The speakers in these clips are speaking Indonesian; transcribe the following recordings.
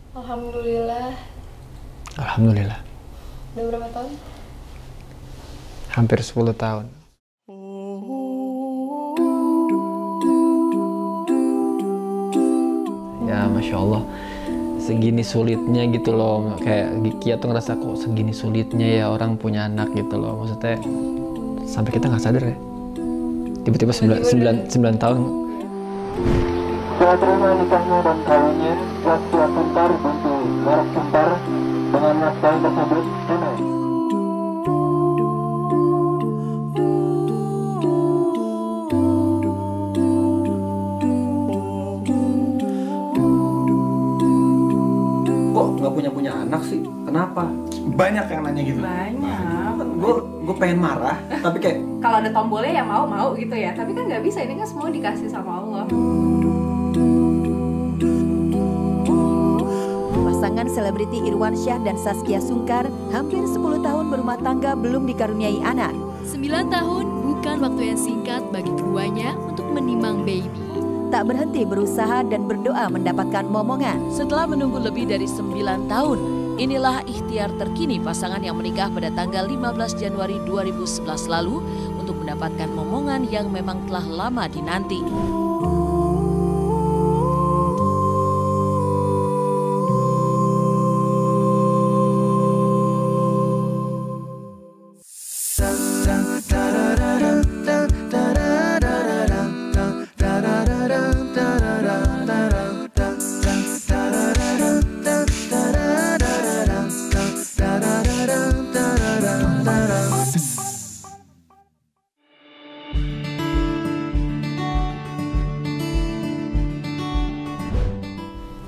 Alhamdulillah. Alhamdulillah. Udah berapa tahun? Hampir 10 tahun. Ya Masya Allah, segini sulitnya gitu loh. Kayak Kia tuh ngerasa kok segini sulitnya ya orang punya anak gitu loh. Maksudnya sampai kita nggak sadar ya. Tiba-tiba 9 tahun. Saya terima nikahnya dan kawinnya, Saskia Puntar binti Merek Puntar dengan mas kawin tersebut tunai. Kok nggak punya anak sih? Kenapa? Banyak yang nanya gitu. Banyak. Gue pengen marah, tapi kayak Kalau ada tombolnya ya mau gitu ya. Tapi kan nggak bisa, ini kan semua dikasih sama Allah. Pasangan selebriti Irwansyah dan Saskia Sungkar hampir 10 tahun berumah tangga belum dikaruniai anak. 9 tahun bukan waktu yang singkat bagi keduanya untuk menimang baby. Tak berhenti berusaha dan berdoa mendapatkan momongan. Setelah menunggu lebih dari 9 tahun, inilah ikhtiar terkini pasangan yang menikah pada tanggal 15 Januari 2011 lalu untuk mendapatkan momongan yang memang telah lama dinanti.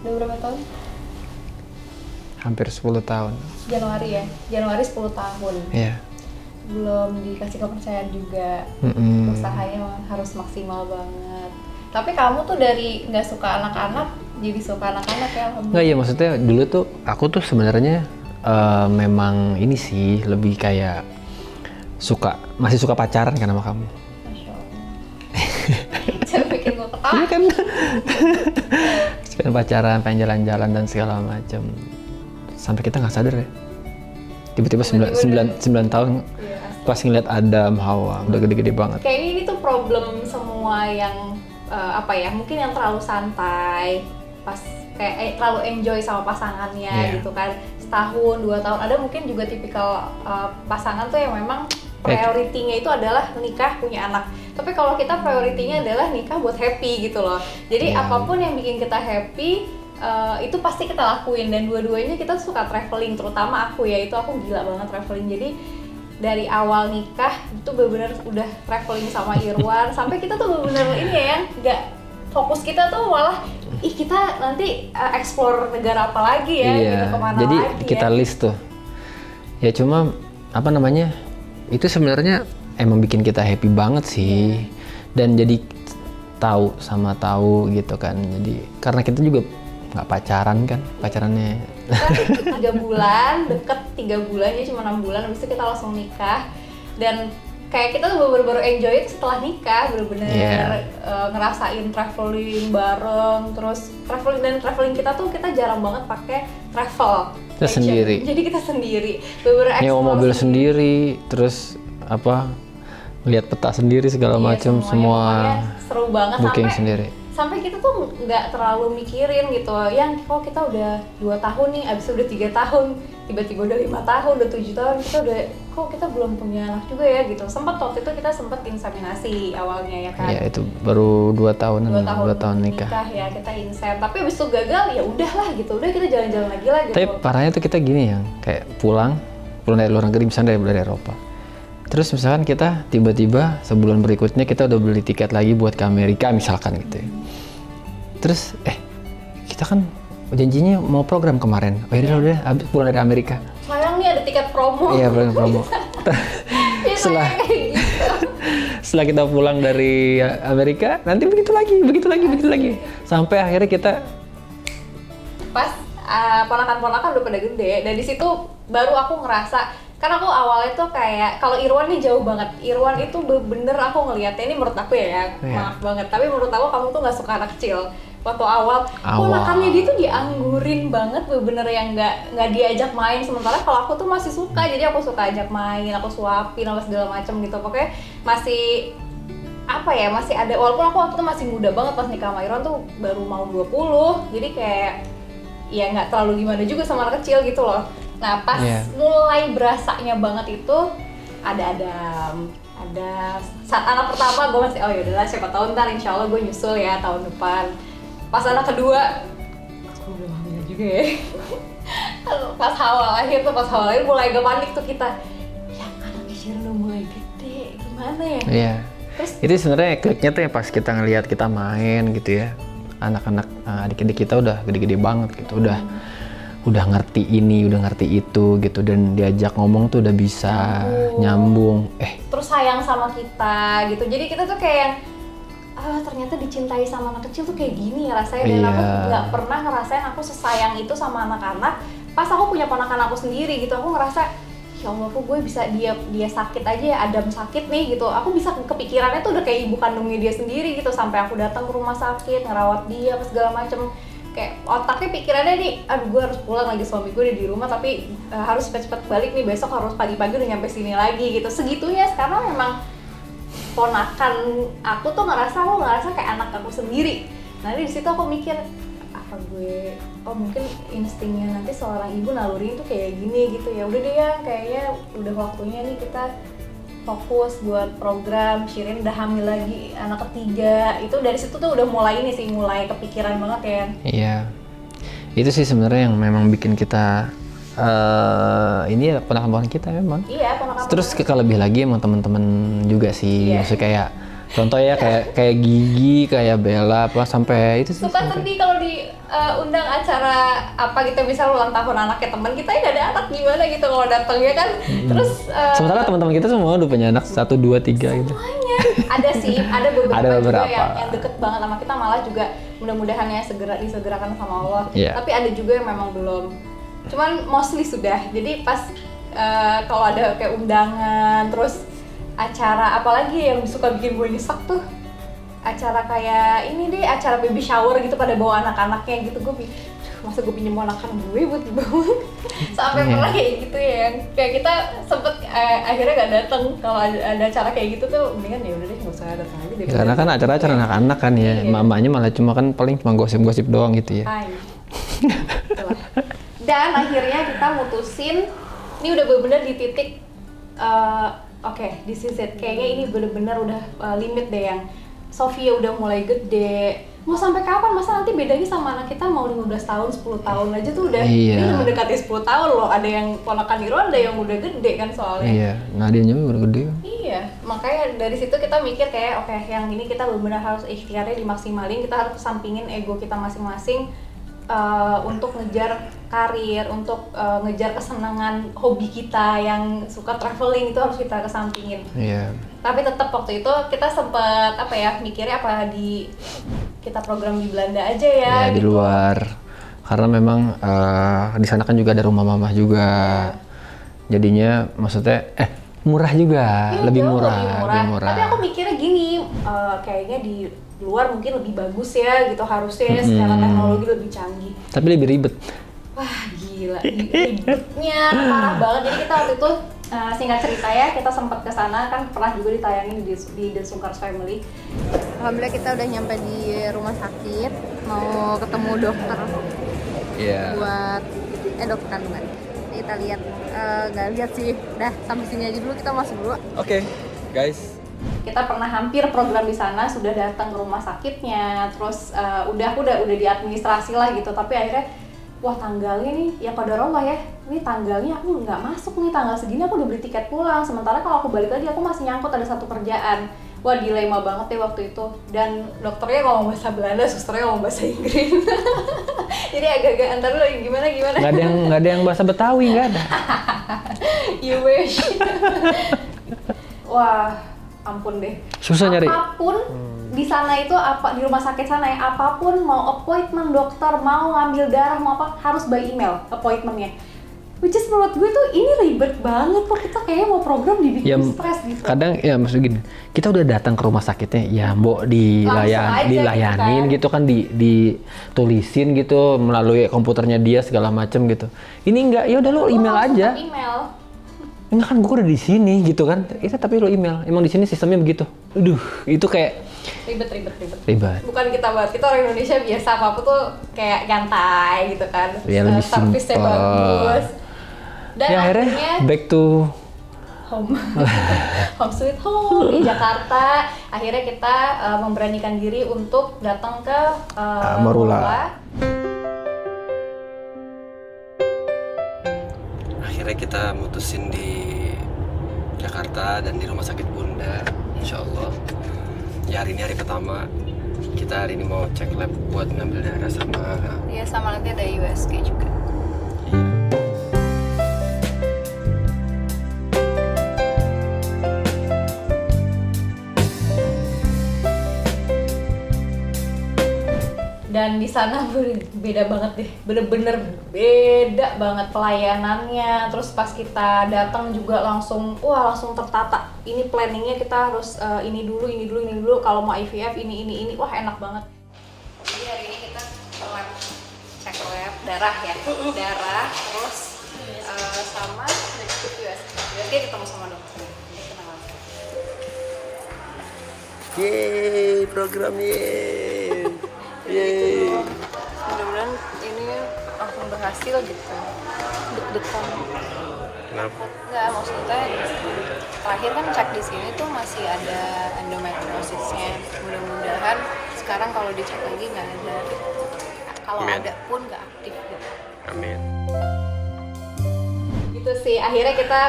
Udah berapa tahun? Hampir 10 tahun. Januari ya? Januari 10 tahun. Iya. Belum dikasih kepercayaan juga. Usahanya harus maksimal banget. Tapi kamu tuh dari nggak suka anak-anak jadi suka anak-anak ya? Nggak, ya maksudnya dulu tuh aku tuh sebenarnya memang ini sih lebih kayak masih suka pacaran kan sama kamu. Masya Allah. Jangan bikin gue ketawa. Iya kan? Pengen pacaran, pengen jalan-jalan dan segala macam. Sampai kita nggak sadar ya. Tiba-tiba 9 tahun pas ngeliat Adam, Hawa, udah gede-gede banget. Kayaknya ini tuh problem semua yang mungkin yang terlalu santai, pas kayak terlalu enjoy sama pasangannya gitu kan. Setahun, 2 tahun, ada mungkin juga tipikal pasangan tuh yang memang prioritinya itu adalah nikah, punya anak. Tapi kalau kita prioritinya adalah nikah buat happy gitu loh. Jadi apapun yang bikin kita happy itu pasti kita lakuin, dan dua-duanya kita suka traveling, terutama aku ya, itu aku gila banget traveling. Jadi dari awal nikah itu benar-benar udah traveling sama Irwan sampai kita tuh benar-benar ini ya, nggak fokus kita tuh malah kita nanti explore negara apa lagi ya, gitu, kemana jadi lagi kita ya. list tuh. Ya cuma itu sebenarnya emang bikin kita happy banget sih. Dan jadi tahu gitu kan. Jadi karena kita juga nggak pacaran kan, pacarannya 3 bulan, deket 3 bulan, jadi cuma 6 bulan, habis itu kita langsung nikah. Dan kayak kita tuh baru enjoy itu setelah nikah, bener-bener ngerasain traveling bareng, terus traveling kita tuh kita jarang banget pakai travel. Kita sendiri. Jadi kita sendiri, bener-bener nyewa mobil sendiri, terus lihat peta sendiri segala macam, semua seru banget, booking sendiri. Sampai kita tuh nggak terlalu mikirin gitu, yang kok kita udah 2 tahun nih, abis itu udah 3 tahun, tiba-tiba udah 5 tahun, udah 7 tahun, kita belum punya anak juga ya gitu. Waktu itu kita sempat inseminasi awalnya ya kan. Iya, itu baru 2 tahun nikah ya, kita insen, tapi abis itu gagal, ya udahlah gitu, udah kita jalan-jalan lagi lah gitu. Tapi parahnya tuh kita gini ya, kayak pulang dari luar negeri, misalnya dari Eropa. Terus misalkan kita tiba-tiba sebulan berikutnya kita udah beli tiket lagi buat ke Amerika misalkan gitu ya. Terus kita kan janjinya mau program kemarin. Oh ya udah habis pulang dari Amerika. Sayang nih ada tiket promo. Iya, promo. Setelah kita pulang dari Amerika, nanti begitu lagi. Sampai akhirnya kita pas ponakan-ponakan udah pada gede, dan di situ baru aku ngerasa. Karena aku awalnya tuh kayak, kalau Irwan nih jauh banget. Irwan itu bener aku ngeliatnya, ini menurut aku ya, maaf banget. Tapi menurut aku kamu tuh nggak suka anak kecil. waktu awal. Ponakannya dia tuh dianggurin banget, bener-bener yang nggak diajak main. Sementara kalau aku tuh masih suka, jadi aku suka ajak main, aku suapin apa segala macem gitu. Pokoknya masih apa ya, masih ada, walaupun aku waktu itu masih muda banget pas nikah sama Irwan tuh baru mau 20, jadi kayak ya nggak terlalu gimana juga sama anak kecil gitu loh. Nah pas mulai berasanya banget itu ada saat anak pertama gue masih oh yaudahlah siapa tahu ntar insya Allah gue nyusul ya tahun depan. Pas anak kedua gue belum hamil juga ya. pas awal lahir mulai agak panik tuh kita, yang anaknya Shirin udah mulai gede gimana ya. Iya. Terus itu sebenarnya kliknya tuh ya pas kita ngelihat kita main gitu ya, anak-anak adik-adik kita udah gede-gede banget gitu, udah ngerti ini, udah ngerti itu gitu, dan diajak ngomong tuh udah bisa nyambung. Terus sayang sama kita gitu, jadi kita tuh kayak ternyata dicintai sama anak kecil tuh kayak gini ya rasanya. Dan aku nggak pernah ngerasain aku sesayang itu sama anak-anak pas aku punya ponakan aku sendiri gitu. Aku ngerasa ya Allah, kok gue bisa dia sakit aja ya, Adam sakit nih gitu, aku bisa kepikirannya tuh udah kayak ibu kandungnya dia sendiri gitu. Sampai aku datang ke rumah sakit ngerawat dia apa segala macem, kayak otaknya pikirannya nih, aduh gue harus pulang lagi, suami gue udah di rumah tapi harus cepet-cepet balik nih, besok harus pagi-pagi udah nyampe sini lagi gitu. Segitunya karena memang ponakan aku tuh ngerasa kayak anak aku sendiri. Nah di situ aku mikir, apa gue mungkin instingnya nanti seorang ibu naluri itu kayak gini gitu ya. Udah deh ya, kayaknya udah waktunya nih kita fokus buat program. Shirin udah hamil lagi anak ketiga. Itu dari situ tuh udah mulai mulai kepikiran banget ya. Iya. Itu sih sebenarnya yang memang bikin kita ini ya ponakan kita memang. Iya, ponakan. Terus kita lebih lagi emang teman-teman juga sih. Maksudnya kayak contoh ya kayak Gigi, kayak Bella apa sampai itu sih. Suka sedih kalau diundang acara apa gitu, misal ulang tahun anaknya teman kita, nggak ada anak gimana gitu kalau datangnya kan. Terus sementara teman-teman kita semua udah punya anak 1, 2, 3 gitu. Semuanya ada sih, ada beberapa juga yang deket banget sama kita, malah juga mudah-mudahan ya segera disegerakan sama Allah. Tapi ada juga yang memang belum. Cuman mostly sudah. Jadi pas kalau ada kayak undangan, terus acara apalagi yang suka bikin gue nyesek tuh, acara kayak ini deh, acara baby shower gitu pada bawa anak-anaknya gitu. Gue masa gue pinjem ponakan gue buat dibawa. Sampai pernah kayak gitu ya, kayak kita sempet akhirnya gak datang. Kalau ada acara kayak gitu tuh mendingan ya udah deh gak usah datang aja deh. Karena kan acara-acara anak-anak kan ya, mamanya malah cuma gosip-gosip doang gitu ya. Dan akhirnya kita mutusin, ini udah bener-bener di titik oke, this is it. Kayaknya ini bener-bener udah limit deh, yang Sofia udah mulai gede. Mau sampai kapan? Masa nanti bedanya sama anak kita mau 15 tahun, 10 tahun aja tuh udah ini mendekati 10 tahun loh. Ada yang ponakan Irwan, ada yang udah gede kan soalnya. Iya, Nadia juga udah gede. Iya, makanya dari situ kita mikir kayak oke, yang ini kita benar-benar harus ikhtiarnya dimaksimalin. Kita harus kesampingin ego kita masing-masing untuk ngejar karir, untuk ngejar kesenangan hobi kita yang suka traveling, itu harus kita kesampingin. Iya. Tapi tetap waktu itu kita sempet mikirnya kita program di Belanda aja ya. Di luar, karena memang di sana kan juga ada rumah mamah juga. Jadinya maksudnya murah juga, lebih murah. Tapi aku mikirnya gini, kayaknya di luar mungkin lebih bagus ya gitu, harusnya secara teknologi lebih canggih. Tapi lebih ribet. Wah gila, ribetnya parah banget. Jadi kita waktu itu singkat cerita ya, kita sempat ke sana kan, pernah juga ditayangin di The Sungkars Family. Alhamdulillah kita udah nyampe di rumah sakit, mau ketemu dokter buat dokter kandungan. Kita lihat, nggak lihat sih, udah sampai sini aja dulu, kita masuk dulu. Oke, guys. Kita pernah hampir program di sana, sudah datang ke rumah sakitnya, terus udah di administrasi lah gitu, tapi akhirnya wah tanggalnya nih ya qadarullah ya, ini tanggalnya aku nggak masuk nih, tanggal segini aku udah beli tiket pulang, sementara kalau aku balik lagi aku masih nyangkut ada satu kerjaan. Wah dilema banget ya waktu itu, dan dokternya ngomong bahasa Belanda, susternya ngomong bahasa Inggris. Jadi agak-agak antar dulu gimana. Nggak ada yang bahasa Betawi, nggak ada. You wish. Wah ampun deh. Susah nyari. Apapun di sana itu, di rumah sakit sana ya, apapun mau appointment dokter, mau ngambil darah, mau apa, harus by email appointmentnya. which is menurut gue tuh ini ribet banget kok, kita kayaknya mau program dibikin stres gitu. Kadang ya maksud gini, kita udah datang ke rumah sakitnya, ya mbok dilayanin gitu kan, ditulisin gitu melalui komputernya dia segala macem gitu. Ini enggak, ya udah lo email aja. Enggak kan, gue udah di sini gitu kan. Itu tapi lo email. Emang di sini sistemnya begitu. Aduh, itu kayak ribet. Bukan kita banget, kita orang Indonesia biasa apa tuh kayak nyantai gitu kan. Ya lebih servisnya simpel. bagus. Dan ya akhirnya back to home. Home sweet home di Jakarta. Akhirnya kita memberanikan diri untuk datang ke Morula. Akhirnya kita mutusin di Jakarta dan di Rumah Sakit Bunda, insya Allah. Ya hari ini hari pertama, kita hari ini mau cek lab buat ngambil darah sama... Iya, sama nanti ada USG juga. Dan di sana beda banget deh, bener-bener beda banget pelayanannya. Terus pas kita datang juga langsung tertata. Ini planningnya kita harus ini dulu. Kalau mau IVF ini, wah enak banget. Jadi hari ini kita cek lab darah ya, darah terus sama USG ketemu sama dokter. Yeay, programnya. Yeay. Mudah-mudahan ini langsung berhasil gitu. Deg-degan. Kenapa? Enggak, maksudnya terakhir kan cek di sini tuh masih ada endometriosisnya. Mudah-mudahan sekarang kalau dicek lagi nggak ada. Kalau ada pun nggak aktif gitu. Amin. Gitu sih, akhirnya kita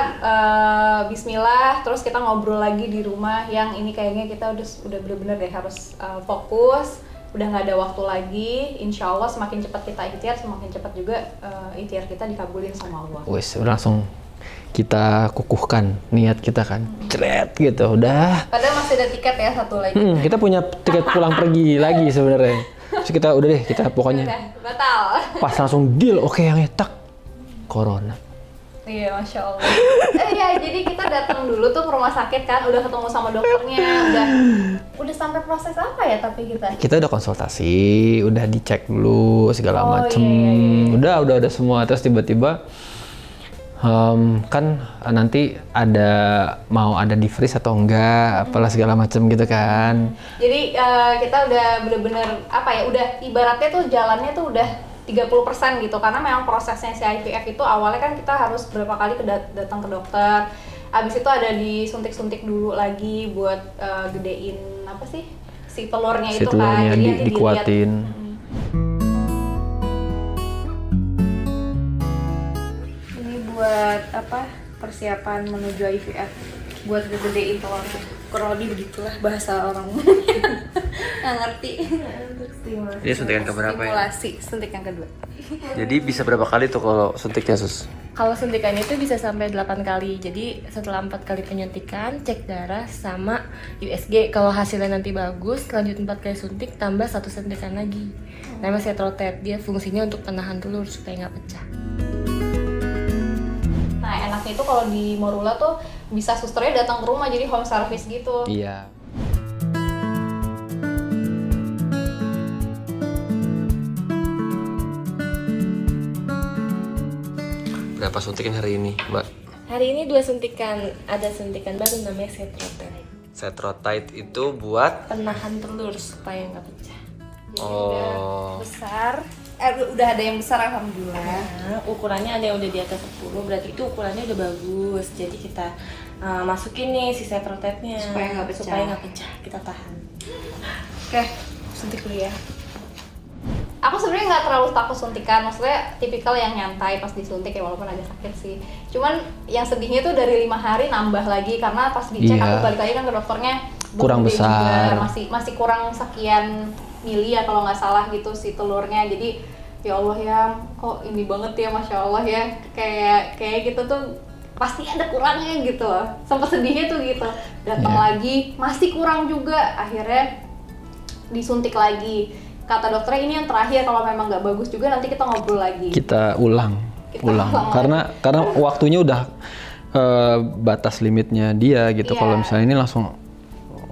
bismillah, terus kita ngobrol lagi di rumah yang ini kayaknya kita udah bener-bener deh harus fokus. Udah nggak ada waktu lagi, insya Allah semakin cepat kita ikhtiar, semakin cepat juga ikhtiar kita dikabulin sama Allah. Wes, langsung kita kukuhkan niat kita kan, cret gitu, udah. Padahal masih ada tiket ya satu lagi. Kita punya tiket pulang pergi lagi sebenarnya. Terus kita udah deh, kita pokoknya udah, batal. Pas langsung deal, oke yang tak corona. Iya, Masya Allah. Ya, jadi kita datang dulu tuh ke rumah sakit kan, udah ketemu sama dokternya, udah sampai proses apa ya tapi kita udah konsultasi, udah dicek dulu segala macem, iya. udah semua. Terus tiba-tiba kan nanti mau ada di freeze atau enggak, apalah segala macem gitu kan. Jadi kita udah bener-bener udah ibaratnya tuh jalannya tuh udah 30% gitu, karena memang prosesnya si IVF itu awalnya kan kita harus berapa kali datang ke dokter, abis itu ada disuntik-suntik dulu lagi buat gedein si telurnya itu kan, jadi nanti dikuatin. Ini buat persiapan menuju IVF, buat gedein telurnya. Kurang lebih begitulah bahasa orang nggak ngerti. Dia suntikan keberapa ya? Stimulasi, suntik yang kedua. Jadi bisa berapa kali tuh kalau suntiknya, Sus? Kalau suntikannya itu bisa sampai 8 kali. Jadi setelah 4 kali penyuntikan, cek darah sama USG. Kalau hasilnya nanti bagus, lanjut 4 kali suntik tambah 1 suntikan lagi. Namanya setrotet. Dia fungsinya untuk penahan telur supaya nggak pecah. Nah, enaknya itu kalau di Morula tuh bisa susternya datang ke rumah, jadi home service gitu. Iya. Berapa suntikan hari ini, Mbak? Hari ini 2 suntikan. Ada suntikan baru namanya setrotet. Setrotet itu buat penahan telur supaya nggak pecah. Jadi udah besar. Udah ada yang besar alhamdulillah. Nah, ukurannya ada yang udah di atas 10, berarti itu ukurannya udah bagus. Jadi kita masukin nih si setrotetnya supaya nggak pecah. Kita tahan. Oke, suntik dulu ya. Aku sebenarnya nggak terlalu takut suntikan, maksudnya tipikal yang nyantai pas disuntik ya, walaupun agak sakit sih. Cuman yang sedihnya tuh dari 5 hari nambah lagi, karena pas dicek aku balik lagi kan ke dokternya kurang besar, juga, masih kurang sekian mili ya kalau nggak salah gitu si telurnya. Jadi ya Allah ya, kok ini banget ya, Masya Allah ya, kayak gitu tuh pasti ada kurangnya gitu loh. Sempat sedihnya tuh gitu, datang lagi masih kurang juga, akhirnya disuntik lagi. Kata dokternya ini yang terakhir, kalau memang nggak bagus juga nanti kita ngobrol lagi. Kita ulang. pulang. Karena waktunya udah batas limitnya dia gitu. Kalau misalnya ini langsung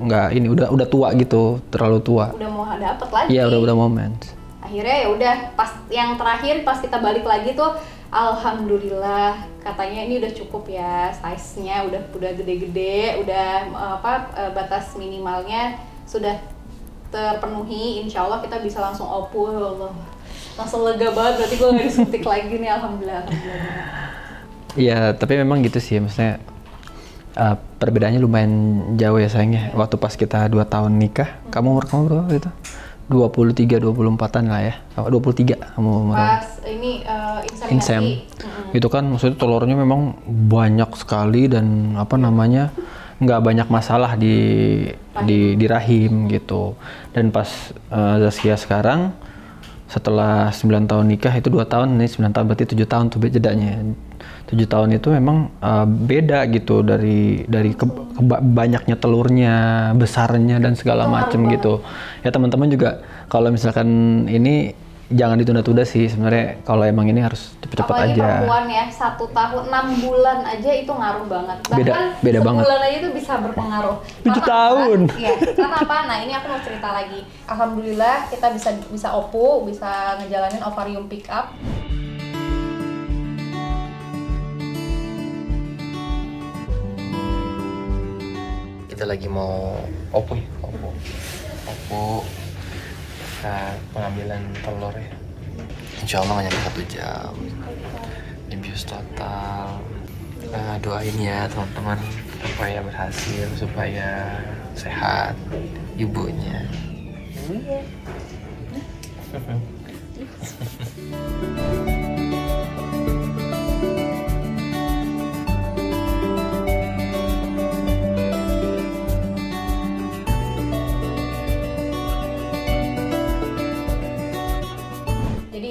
nggak, ini udah tua gitu, terlalu tua. Udah mau dapet lagi. Iya, udah momen. Akhirnya ya udah, pas yang terakhir pas kita balik lagi tuh, alhamdulillah katanya ini udah cukup ya, size-nya udah gede-gede, udah batas minimalnya sudah terpenuhi. Insya Allah kita bisa langsung opu. Ya Allah, langsung lega banget, berarti gue nggak disuntik lagi nih, alhamdulillah. Iya, tapi memang gitu sih, maksudnya perbedaannya lumayan jauh ya sayangnya. Waktu pas kita 2 tahun nikah, kamu umur kamu berapa gitu? 23-24an lah ya, 23 kamu umur. Pas ini inseminasi. Itu kan maksudnya telurnya memang banyak sekali dan nggak banyak masalah di rahim gitu. Dan pas Zaskia sekarang setelah 9 tahun nikah, itu 2 tahun, ini 9 tahun berarti 7 tahun tuh jedanya. 7 tahun itu memang beda gitu dari banyaknya telurnya, besarnya dan segala macam gitu. Ya teman-teman juga kalau misalkan ini jangan ditunda-tunda sih sebenarnya, kalau emang ini harus cepet-cepet aja. Apalagi perempuan ya, 1 tahun 6 bulan aja itu ngaruh banget. Bahkan beda banget. Sebulan aja itu bisa berpengaruh. 7 tahun. Iya, karena apa? Nah ini aku mau cerita lagi. Alhamdulillah kita bisa opu, bisa ngejalanin ovarium pick up. Kita lagi mau opu pengambilan telur ya. Insya Allah nggak nyampe 1 jam. Dibius total. Doain ya teman-teman supaya berhasil, supaya sehat ibunya.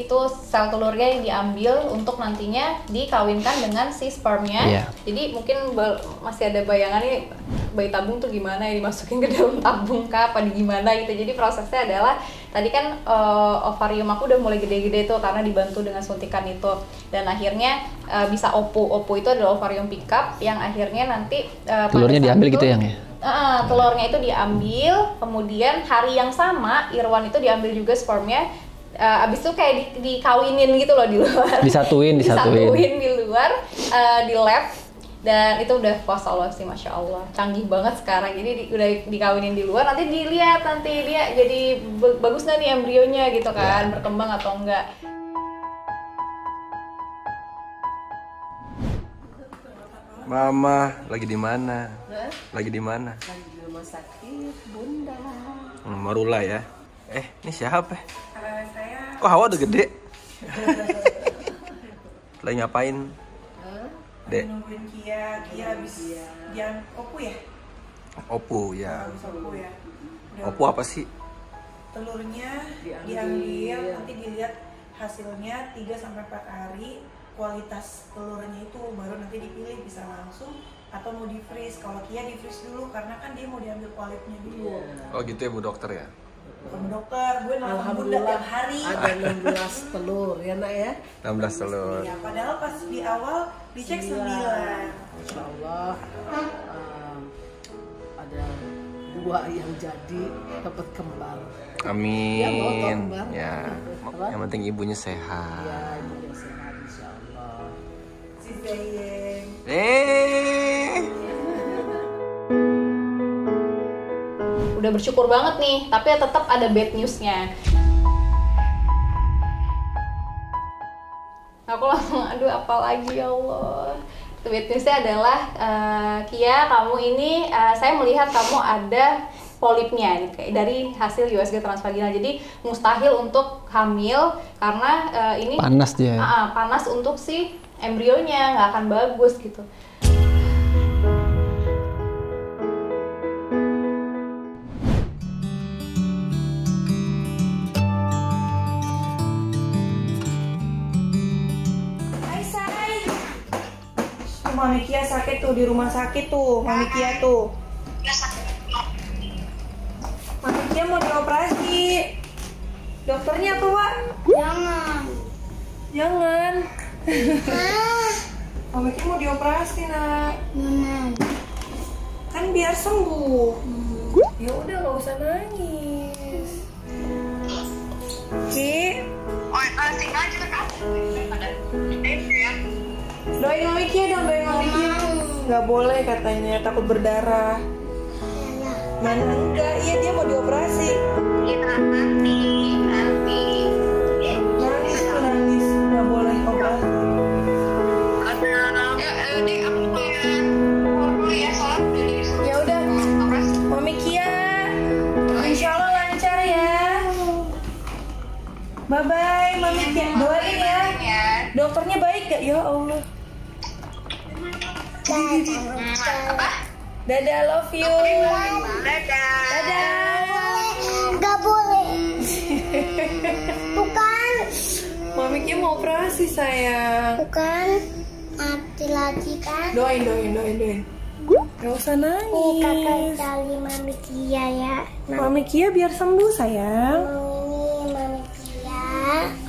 Itu sel telurnya yang diambil untuk nantinya dikawinkan dengan si spermnya. Jadi mungkin masih ada bayangan nih, bayi tabung tuh gimana ya, dimasukin ke dalam tabung kah apa gimana gitu. Jadi prosesnya adalah tadi kan ovarium aku udah mulai gede-gede tuh karena dibantu dengan suntikan itu, dan akhirnya bisa opu itu adalah ovarium pick up yang akhirnya nanti telurnya diambil gitu ya? Telurnya itu diambil, kemudian hari yang sama Irwan itu diambil juga spermnya. Abis itu kayak dikawinin gitu loh di luar. Disatuin di luar, di lab. Dan itu udah Masya Allah sih, Masya Allah canggih banget sekarang. Jadi udah dikawinin di luar, nanti dilihat nanti dia jadi bagus nggak nih embrionya gitu kan, berkembang atau enggak. Mama lagi di mana? Lagi di mana? Lagi di rumah sakit, Bunda. Marula ya. Ini siapa? Saya. Kok Hawa udah gede? Lagi ngapain? Dek. Nungguin Kia habis dia opu ya? Opu ya. Habis opu ya. Opu apa sih? Telurnya diambil, nanti dilihat hasilnya 3-4 hari. Kualitas telurnya itu baru nanti dipilih bisa langsung atau mau di freeze. Kalau Kia di freeze dulu karena kan dia mau diambil polipnya dulu. Oh gitu ya Bu Dokter ya? Bukan dokter, gue nelfon Bunda tiap hari. Ada 16 telur ya nak ya? 16 telur. Ya, padahal pas di awal dicek 9. Insya Allah ada 2 yang jadi dapat kembar. Amin. Ya, yang penting ibunya sehat. Ya, ibunya sehat insya Allah. Si Zayeng. Udah bersyukur banget nih, tapi tetap ada bad newsnya. Aku langsung, aduh apalagi ya Allah. Bad newsnya adalah, Kia kamu ini, saya melihat kamu ada polipnya dari hasil USG transvaginal. Jadi mustahil untuk hamil karena ini panas dia. Panas untuk si embrionya, nggak akan bagus gitu. Mami Kia sakit tuh di rumah sakit tuh, Mami Kia tuh. Mami Kia mau dioperasi. Dokternya apa, Wak? Jangan. Jangan. Mami Kia mau dioperasi nak. Kan biar sembuh. Ya udah nggak usah nangis. Ki. Doain Mami Kia dong, doain Mami Kia. Nggak boleh katanya, takut berdarah. Mana enggak? Iya dia mau dioperasi. Nangis, nggak boleh operasi. Ya udah, Mami Kia, insya Allah lancar ya. Bye bye, Mami Kia. Doain ya. Dokternya baik gak? Ya Allah. Dadah, love you. Dadah. Gak boleh. Bukan. Mami Kia mau operasi sayang. Bukan. Mati lagi kan? Doain. Gak usah nangis. Ini kakak cari Mami Kia ya. Mami Kia biar sembuh sayang. Ini Mami Kia.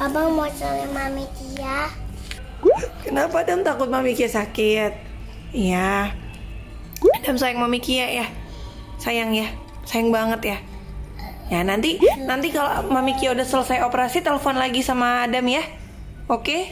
Abang mau cari Mami Kia. Kenapa Adam takut Mami Kia sakit? Iya. Adam sayang Mami Kia ya. Sayang ya. Sayang banget ya. Ya nanti kalau Mami Kia udah selesai operasi telepon lagi sama Adam ya. Oke?